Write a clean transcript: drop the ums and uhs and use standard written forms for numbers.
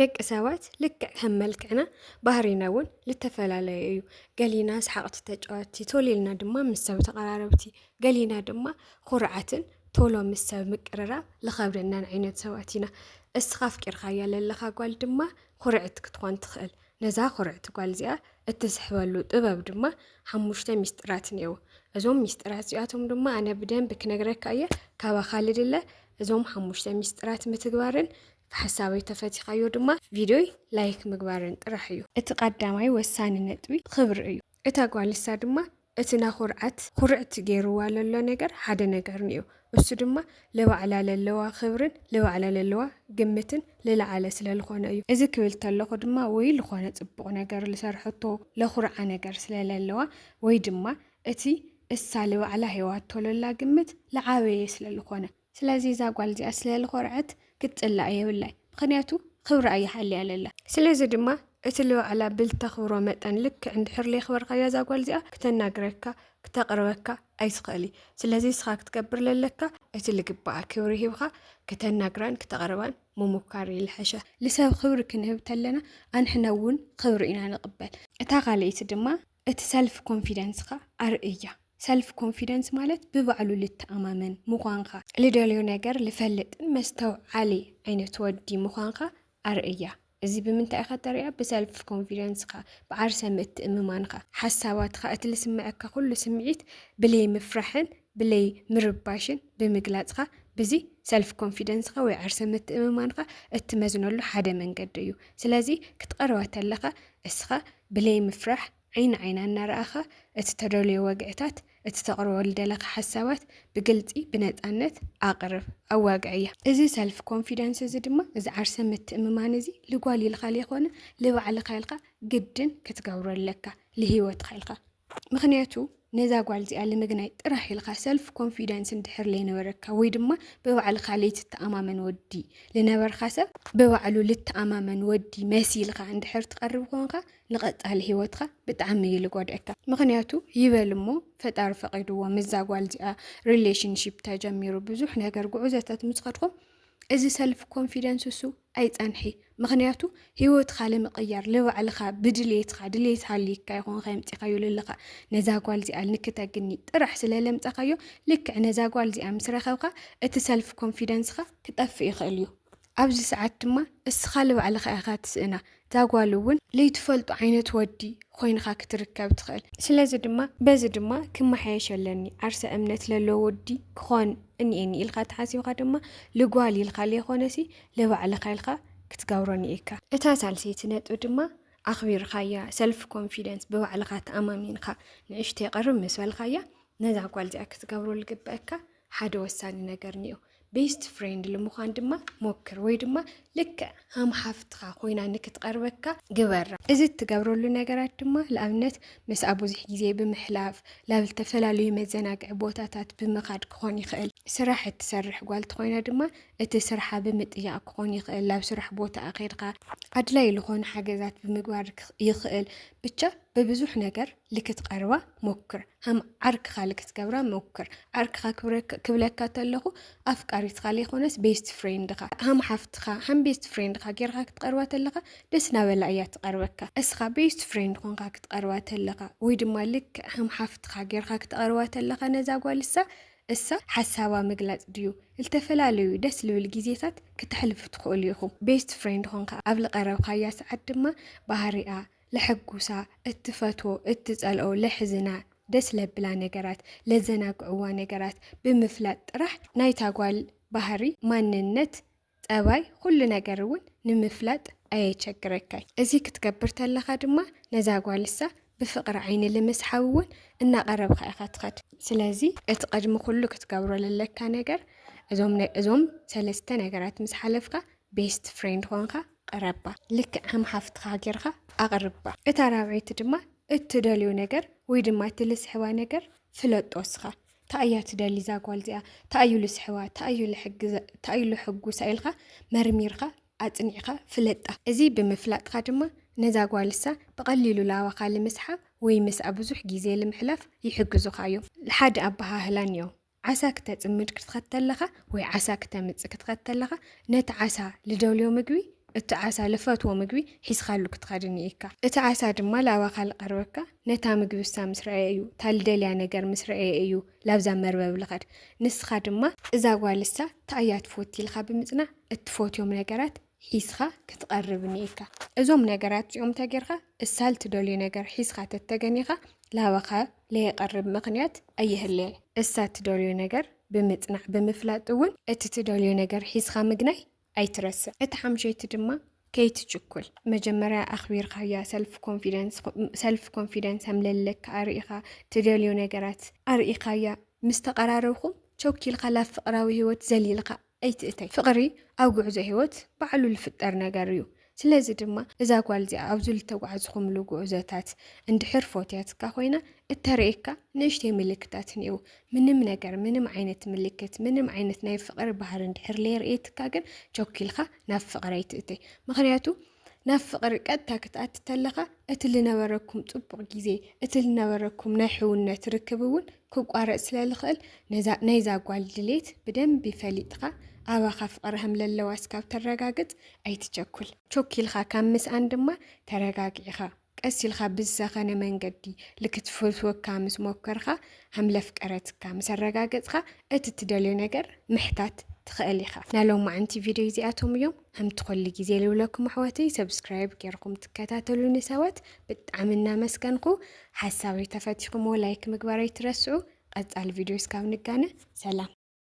ደቂ ሰባት ልክዕ ከም መልክዕና ባህሪና እውን ልተፈላለዩ እዩ ገሊና ሰሓቕቲ ተጫወቲ ቶሊልና ድማ ምስ ሰብ ተቐራረብቲ ገሊና ድማ ኩርዓትን ቶሎ ምስ ሰብ ምቅርራብ ዝኸብደናን ዓይነት ሰባት ኢና እስኻ ፍቂርካያ ዘለኻ ጓል ድማ ኩርዕት ክትኮን ትኽእል ነዛ ኩርዕቲ ጓል እዚኣ እትስሕበሉ ጥበብ ድማ 5 ሚስጥራት እኔእው እዞም ሚስጥራት እዚኣቶም ድማ ኣነ ብደንብ ክነግረካ እየ ካባኻ ልድለ እዞም 5 ሚስጥራት ምትግባርን ሓሳበይ ተፈቲኻዮ ድማ ቪድዮይ ላይክ ምግባርን ጥራሕ እዩ እቲ ቀዳማይ ወሳኒ ነጥቢ ክብሪ እዩ እታ ጓልሳ ድማ እቲ ናኹርዓት ኩርዕቲ ገይርዋ ዘሎ ነገር ሓደ ነገር እኒኡ እሱ ድማ ለባዕላ ለለዋ ክብርን ለባዕላ ለለዋ ግምትን ልለዓለ ስለልኾነ እዩ እዚ ክብል ተለኹ ድማ ወይ ልኾነ ጽቡቕ ነገር ልሰርሐቶ ለኹርዓ ነገር ስለለለዋ ወይ ድማ እቲ እሳ ለባዕላ ሂዋቶ ለላ ግምት ለዓበየ ስለልኾነ ስለዚ እዛ ጓል እዚኣ ስለልኾርዐት ክትጽላእ የብላይ ምክንያቱ ክብሪ ኣይሓልያ ለላ ስለዚ ድማ እቲ ለባዕላ ብልተኽብሮ መጠን ልክ እንድሕር ለይኽበርካያ እዛ ጓል እዚኣ ክተናግረካ ክተቕርበካ ኣይትኽእሊ ስለዚ እስኻ ክትገብር ለለካ እቲ ልግባኣ ክብሪ ሂብካ ክተናግራን ክተቕርባን ምሙካር ይልሐሸ ልሰብ ክብሪ ክንህብ ተለና ኣንሕና እውን ክብሪ ኢና ንቕበል እታ ካልአይቲ ድማ እቲ ሰልፍ ኮንፊደንስካ ኣርእያ ሰልፍ ኮንፊደንስ ማለት ብባዕሉ ልተኣማመን ምዃንካ ልደልዮ ነገር ልፈልጥን መስተውዓሊ ዓይነት ወዲ ምዃንካ ኣርእያ እዚ ብምንታይ ኢኻ ተርእያ ብሰልፍ ኮንፊደንስካ ብዓርሰ ምትእምማንካ ሓሳባትካ እቲ ልስምዐካ ኩሉ ስምዒት ብለይ ምፍራሕን ብለይ ምርባሽን ብምግላጽካ ብዚ ሰልፍ ኮንፊደንስካ ወይ ዓርሰ ምትእምማንካ እትመዝነሉ ሓደ መንገዲ እዩ ስለዚ ክትቀርባ ተለኻ እስኻ ብለይ ምፍራሕ ዓይን ዓይና እናረኣኻ እቲ ተደልዮ ወግዕታት እቲ ተቕርበሉ ደለኻ ሓሳባት ብግልፂ ብነፃነት ኣቕርብ ኣዋግዕያ እዚ ሰልፍ ኮንፊደንስ እዚ ድማ እዚ ዓርሰ ምትእምማን እዚ ልጓል ኢልካ ለይኮነ ልባዕልካ ኢልካ ግድን ክትገብሮ ኣለካ ልሂወትካ ኢልካ ምክንያቱ ነዛ ጓል እዚኣ ልምግናይ ጥራሕ ኢልካ ሰልፍ ኮንፊደንስ እንድሕር ለይነበረካ ወይ ድማ ብባዕልካ ለይትተኣማመን ወዲ ልነበርካ ሰብ ብባዕሉ ልተኣማመን ወዲ መሲልካ እንድሕር ትቐርብ ኮንካ ንቐጻሊ ሂወትካ ብጣዕሚ እዩ ልጎድአካ ምክንያቱ ይበል እሞ ፈጣሪ ፈቂድዎ ምዛ ጓል እዚኣ ሪሌሽንሺፕ ተጀሚሩ ብዙሕ ነገር ጉዕዘታት ምስ ከድኩም እዚ ሰልፍ ኮንፊደንስ እሱ ኣይፀንሒ ምክንያቱ ሂወትካ ለምቕያር ልባዕልካ ብድሌትካ ድሌት ሃልይካ ይኹን ከይምፂኻዮ ለለኻ ነዛ ጓል እዚኣ ንክተግኒ ጥራሕ ስለለምፀኻዮ ልክዕ ነዛ ጓል እዚኣ ምስ ረኸብካ እቲ ሰልፍ ኮንፊደንስካ ክጠፍእ ይኽእል እዩ ኣብዚ ሰዓት ድማ እስኻ ልባዕልካ ኢኻ ትስእና ዛጓል እውን ለይትፈልጡ ዓይነት ወዲ ኮይንካ ክትርከብ ትኽእል ስለዚ ድማ በዚ ድማ ክመሓየሸለኒ ዓርሰ እምነት ለለዎ ወዲ ክኾን እኒአኒ ኢልካ ተሓሲብካ ድማ ልጓል ኢልካ ለይኮነሲ ልባዕልካ ኢልካ ክትገብሮኒ ኢካ እታ ሳልሰይቲ ነጥቢ ድማ ኣኽቢርካያ ሰልፍ ኮንፊደንስ ብባዕልካ ተኣማሚንካ ንእሽተይ ቀርብ ምስ በልካያ ነዛ ጓል እዚኣ ክትገብሮ ልግበአካ ሓደ ወሳኒ ነገር እኒኦ ቤስት ፍሬንድ ልምዃን ድማ ሞክር ወይ ድማ ልክዕ ሃምሓፍትካ ኮይና ንክትቀርበካ ግበራ እዚ እትገብረሉ ነገራት ድማ ለኣብነት ምስኣ ብዙሕ ግዜ ብምሕላፍ ላብ ዝተፈላለዩ መዘናግዒ ቦታታት ብምኻድ ክኾን ይኽእል ስራሕ እትሰርሕ ጓልቲ ኮይና ድማ እቲ ስርሓ ብምጥያቅ ክኾን ይኽእል ላብ ስራሕ ቦታ ኣኼድካ ኣድላይ ዝኾኑ ሓገዛት ብምግባር ይኽእል ብቻ በብዙሕ ነገር ልክትቀርባ ሞክር ሃም ዓርክኻ ልክትገብራ ሞክር ዓርክኻ ክብለካ ተለኹ ኣፍቃሪትካ ለይኮነስ ቤስት ፍሬንድካ ሃም ሓፍትካ ሃም ቤስት ፍሬንድካ ጌርካ ክትቀርባ ተለኻ ደስ ናበላ እያ ትቐርበካ እስኻ ቤስት ፍሬንድ ኮንካ ክትቀርባ ተለኻ ወይ ድማ ልክ ሃም ሓፍትካ ጌርካ ክትቀርባ ተለኻ ነዛ ጓልሳ እሳ ሓሳባ ምግላጽ ድዩ ዝተፈላለዩ ደስ ልብል ግዜታት ክትሕልፍ ትኽእሉ ኢኹም ቤስት ፍሬንድ ኮንካ ኣብ ልቐረብካያ ሰዓት ድማ ባህሪኣ ለሐጉሳ እትፈትዎ እትጸልኦ ለሕዝና ደስ ለብላ ነገራት ለዘናግዕዋ ነገራት ብምፍላጥ ጥራሕ ናይታ ጓል ባህሪ ማንነት ጠባይ ኩሉ ነገር እውን ንምፍላጥ ኣየቸግረካይ እዚ ክትገብር ተለኻ ድማ ነዛ ጓልሳ ብፍቅሪ ዓይኒ ለመስሓብ እውን እናቐረብካ ኢኻ ትኸድ ስለዚ እቲ ቀድሚ ኩሉ ክትገብሮ ለለካ ነገር እዞም ሰለስተ ነገራት ምስ ሓለፍካ ቤስት ፍሬንድ ኮንካ ቀረባ ልክዕ ሃም ሓፍትካ ጌርካ ኣቕርባ እታ ራብዒቲ ድማ እትደልዮ ነገር ወይ ድማ እትልስሕባ ነገር ፍለጦ እስኻ ታእያ ትደሊ ዛ ጓል እዚኣ ታእዩ ልስሕባ ታእዩ ልሕጉሳ ኢልካ መርሚርካ ኣፅኒዕካ ፍለጣ እዚ ብምፍላጥካ ድማ ነዛ ጓልሳ ብቐሊሉ ላባኻ ልምስሓብ ወይ ምስኣ ብዙሕ ግዜ ልምሕላፍ ይሕግዙካ እዮም ሓደ ኣባሃህላን እዮም ዓሳ ክተፅምድ ክትኸተለኻ ወይ ዓሳ ክተምፅእ ክትኸተለኻ ነቲ ዓሳ ልደልዮ ምግቢ التعاسة لفتوى مقبي حيس خالوك تخادني إيكا التعاسة دما لا وخال قربكا نتا مقبي وسا مسرعي أيو تالداليا نقر مسرعي أيو لابزا مربب لغد نسخا دما إذا والسا تأيات فوتي الخاب مزنا اتفوتيوم نقرات حيسخا كتقربني إيكا إزوم نقرات يوم تاقرخا السال تدولي نقر حيسخا تتغنيخا لا وخا ليه قرب مقنيات أيه اللي السال تدولي نقر بمتنع بمفلاتون اتتدولي نقر حيسخا مقناي أي ترسع اتحمجيت دما كيت تشكل مجمرة أخبير خايا سلف كونفيدنس همللك أريخا تدوليو نقرات أريخا يا مستقراركم شوكي الخلاف فقراوي هوت زليلقا أي تأتي فقري أو قعزة هوت بعلو الفتر نقريو سلازي دما إذا قوالزي أوزو لتوعزكم لو قعزتات عند حرفوتياتك خوينا التريكا نشتي ملكتات نيو منم نقر منم عينة ملكت منم عينة نايف فقر بحر عند حر لير إيتكاقن شوكي الخا ناف فقري تأتي مغرياتو ناف فقر قدتا كتات تلقا اتلنا وراكم طبق جيزي اتلنا وراكم نحونا تركبون كوب قارئ سلالخل نيزا قوال دليت بدن بفليتقا أواخا فقرهم للواسكاب ترقاقت أي تجاكل شوكي الخا كامس عندما ترقاقيخا قسي الخا بزاخانة من قدي لكتفوت وكامس موكرخا هم لفقرت كامس الرقاقتخا اتتداليو نقر محتات تخيليخا نالو ما عندي فيديو زياتهم يوم هم تخلي جيزيلو لكم حواتي سبسكرايب كيركم تكتاتلو نسوات بتعملنا مسكنكو حسابي تفاتيكم ولايك مقباري ترسعو قد الفيديو سكاو نقانة سلام